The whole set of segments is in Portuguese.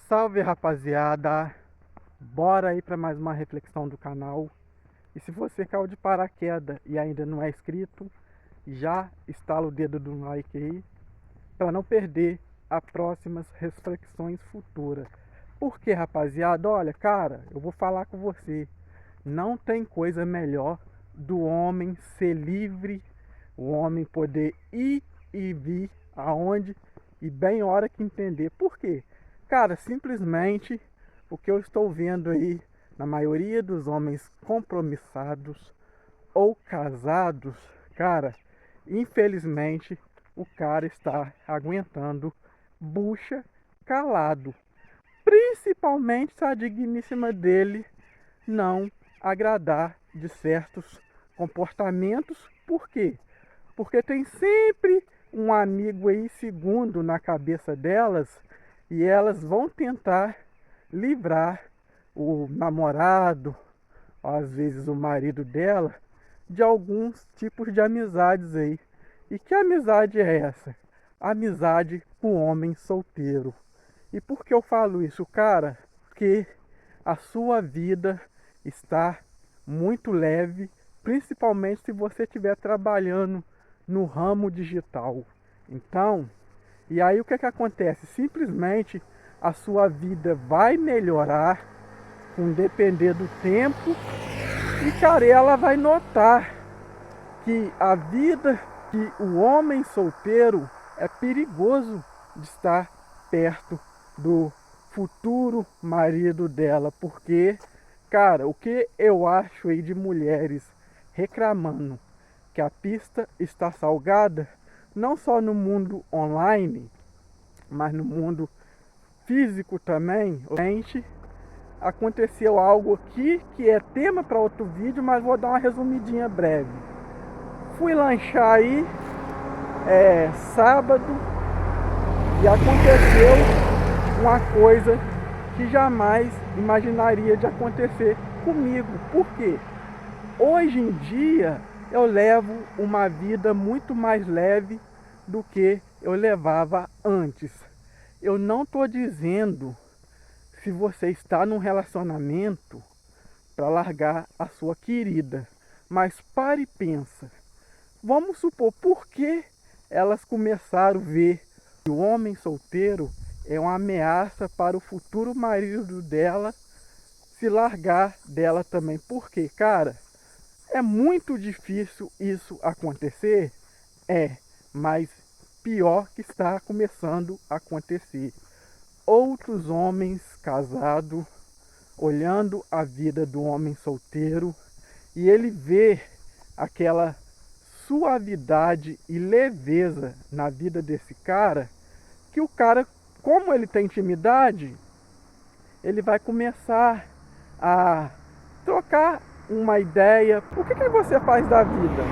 Salve rapaziada, bora aí para mais uma reflexão do canal. E se você caiu de paraquedas e ainda não é inscrito, já instala o dedo do like aí para não perder as próximas reflexões futuras. Porque rapaziada, olha cara, eu vou falar com você, não tem coisa melhor do homem ser livre, o homem poder ir e vir aonde e bem hora que entender. Por quê? Cara, simplesmente o que eu estou vendo aí na maioria dos homens compromissados ou casados, cara, infelizmente o cara está aguentando bucha calado. Principalmente se a digníssima dele não agradar de certos comportamentos. Por quê? Porque tem sempre um amigo aí segundo na cabeça delas e elas vão tentar livrar o namorado, ou às vezes o marido dela, de alguns tipos de amizades aí. E que amizade é essa? Amizade com homem solteiro. E por que eu falo isso, cara? Porque a sua vida está muito leve, principalmente se você estiver trabalhando no ramo digital. Então, e aí o que acontece? Simplesmente a sua vida vai melhorar com depender do tempo e cara, ela vai notar que a vida, que o homem solteiro é perigoso de estar perto do futuro marido dela, porque, cara, o que eu acho aí de mulheres reclamando que a pista está salgada, não só no mundo online, mas no mundo físico também. Gente, aconteceu algo aqui que é tema para outro vídeo, mas vou dar uma resumidinha breve. Fui lanchar aí sábado e aconteceu uma coisa que jamais imaginaria de acontecer comigo. Por quê? Hoje em dia eu levo uma vida muito mais leve do que eu levava antes. Eu não estou dizendo se você está num relacionamento para largar a sua querida, mas pare e pensa. Vamos supor, por que elas começaram a ver que o homem solteiro é uma ameaça para o futuro marido dela se largar dela também? Porque, cara, é muito difícil isso acontecer? É, mas pior que está começando a acontecer. Outros homens casados olhando a vida do homem solteiro e ele vê aquela suavidade e leveza na vida desse cara, que o cara, como ele tem intimidade, ele vai começar a trocar uma ideia. O que você faz da vida?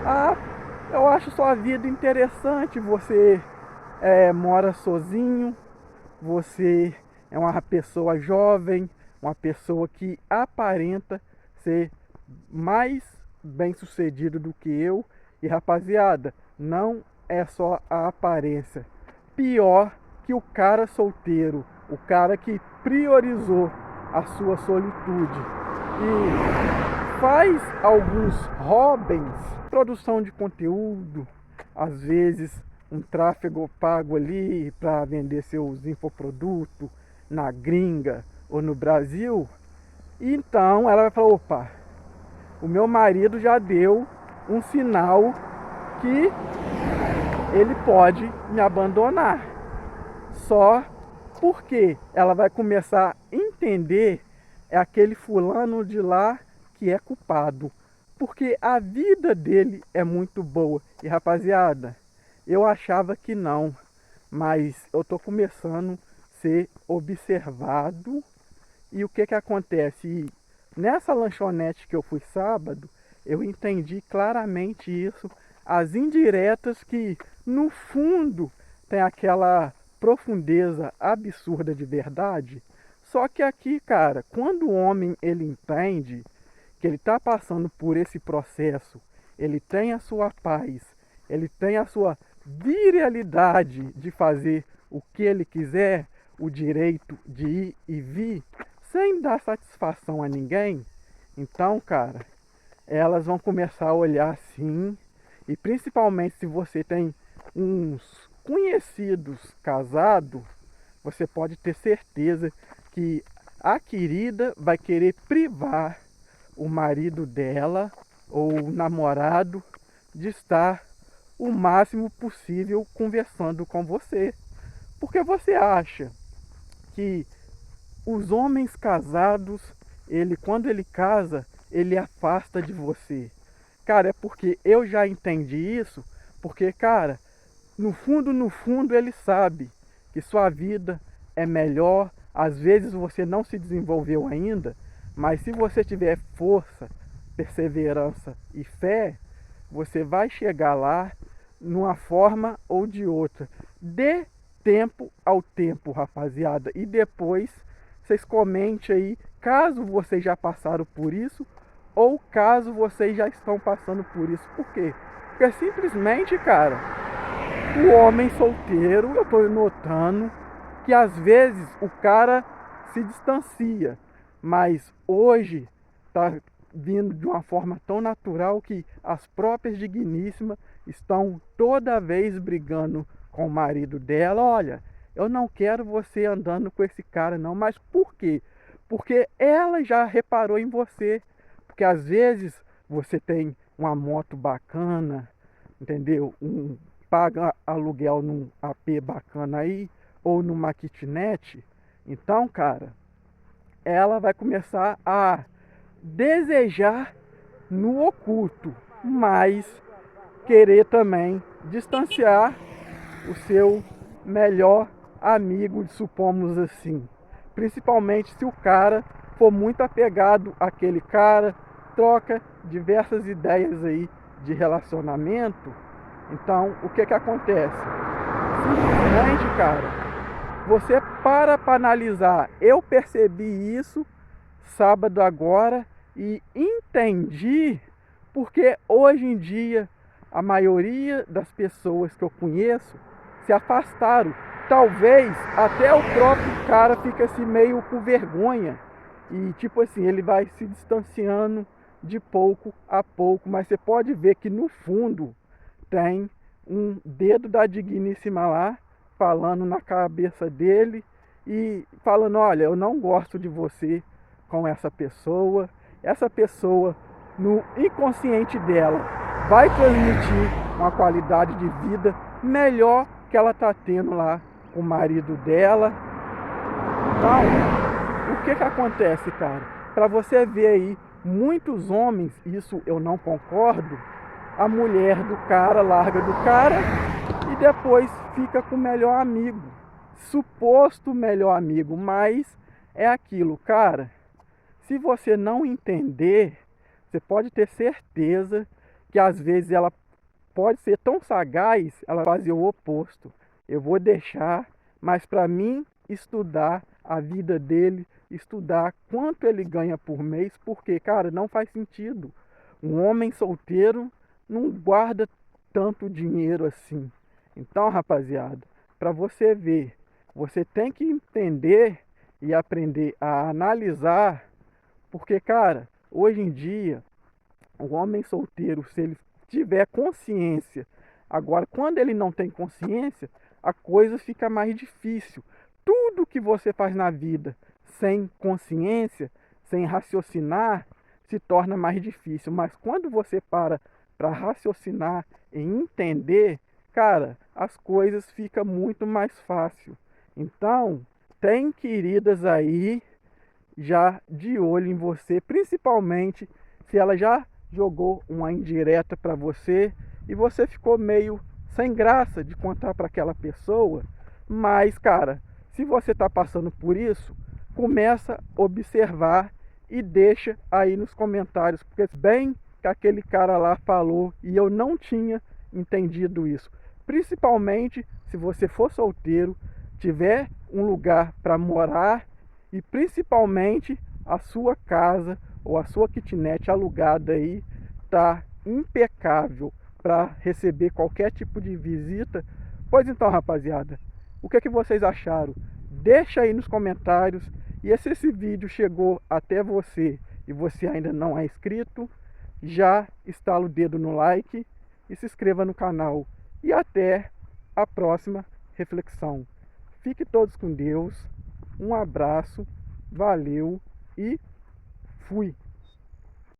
Ah, eu acho sua vida interessante, você mora sozinho, você é uma pessoa jovem, uma pessoa que aparenta ser mais bem sucedido do que eu. E rapaziada, não é só a aparência. Pior que o cara solteiro, o cara que priorizou a sua solitude e faz alguns hobbies, produção de conteúdo, às vezes um tráfego pago ali para vender seus infoprodutos na gringa ou no Brasil. Então ela vai falar, opa, o meu marido já deu um sinal que ele pode me abandonar. Só porque ela vai começar a entender aquele fulano de lá que é culpado. Porque a vida dele é muito boa. E rapaziada, eu achava que não, mas eu tô começando a ser observado. E o que acontece? E nessa lanchonete que eu fui sábado, eu entendi claramente isso, as indiretas que no fundo tem aquela profundeza absurda de verdade. Só que aqui, cara, quando o homem ele entende que ele está passando por esse processo, ele tem a sua paz, ele tem a sua virilidade de fazer o que ele quiser, o direito de ir e vir sem dar satisfação a ninguém, então, cara, elas vão começar a olhar assim, e principalmente se você tem uns conhecidos casados, você pode ter certeza que a querida vai querer privar o marido dela ou o namorado de estar o máximo possível conversando com você. Porque você acha que os homens casados, quando ele casa, ele afasta de você? Cara, é porque eu já entendi isso, porque, cara, no fundo ele sabe que sua vida é melhor. Às vezes você não se desenvolveu ainda, mas se você tiver força, perseverança e fé, você vai chegar lá numa forma ou de outra. Dê tempo ao tempo, rapaziada, e depois vocês comentem aí caso vocês já passaram por isso ou caso vocês já estão passando por isso. Por quê? Porque simplesmente, cara, o homem solteiro, eu tô notando que às vezes o cara se distancia, mas hoje tá vindo de uma forma tão natural que as próprias digníssimas estão toda vez brigando com o marido dela. Olha, eu não quero você andando com esse cara não, mas por quê? Porque ela já reparou em você, porque às vezes você tem uma moto bacana, entendeu? Paga aluguel num AP bacana aí, ou numa kitnet. Então, cara, ela vai começar a desejar no oculto, mas querer também distanciar o seu melhor amigo, supomos assim. Principalmente se o cara for muito apegado àquele cara, troca diversas ideias aí de relacionamento. Então, o que acontece? Simplesmente, cara, você para analisar. Eu percebi isso sábado agora e entendi porque hoje em dia a maioria das pessoas que eu conheço se afastaram. Talvez até o próprio cara fica assim meio com vergonha e tipo assim, ele vai se distanciando de pouco a pouco, mas você pode ver que no fundo tem um dedo da digníssima lá falando na cabeça dele e falando: olha, eu não gosto de você com essa pessoa no inconsciente dela vai transmitir uma qualidade de vida melhor que ela está tendo lá com o marido dela. Então, o que acontece, cara? Para você ver aí, muitos homens, isso eu não concordo, a mulher do cara larga do cara e depois fica com o melhor amigo, suposto melhor amigo, mas é aquilo, cara. Se você não entender, você pode ter certeza que às vezes ela pode ser tão sagaz, ela vai fazer o oposto. Eu vou deixar, mas para mim estudar a vida dele, estudar quanto ele ganha por mês, porque, cara, não faz sentido. Um homem solteiro não guarda tanto dinheiro assim. Então, rapaziada, para você ver, você tem que entender e aprender a analisar, porque, cara, hoje em dia, o homem solteiro, se ele tiver consciência, agora, quando ele não tem consciência, a coisa fica mais difícil. Tudo que você faz na vida sem consciência, sem raciocinar, se torna mais difícil. Mas quando você para raciocinar e entender, cara, as coisas ficam muito mais fácil. Então, tem queridas aí já de olho em você, principalmente se ela já jogou uma indireta para você e você ficou meio sem graça de contar para aquela pessoa. Mas, cara, se você está passando por isso, começa a observar e deixa aí nos comentários, porque bem que aquele cara lá falou e eu não tinha entendido isso. Principalmente se você for solteiro, tiver um lugar para morar e principalmente a sua casa ou a sua kitnet alugada aí tá impecável para receber qualquer tipo de visita. Pois então, rapaziada, o que vocês acharam? Deixa aí nos comentários. E se esse vídeo chegou até você e você ainda não é inscrito, já estala o dedo no like e se inscreva no canal. E até a próxima reflexão. Fique todos com Deus. Um abraço, valeu e fui!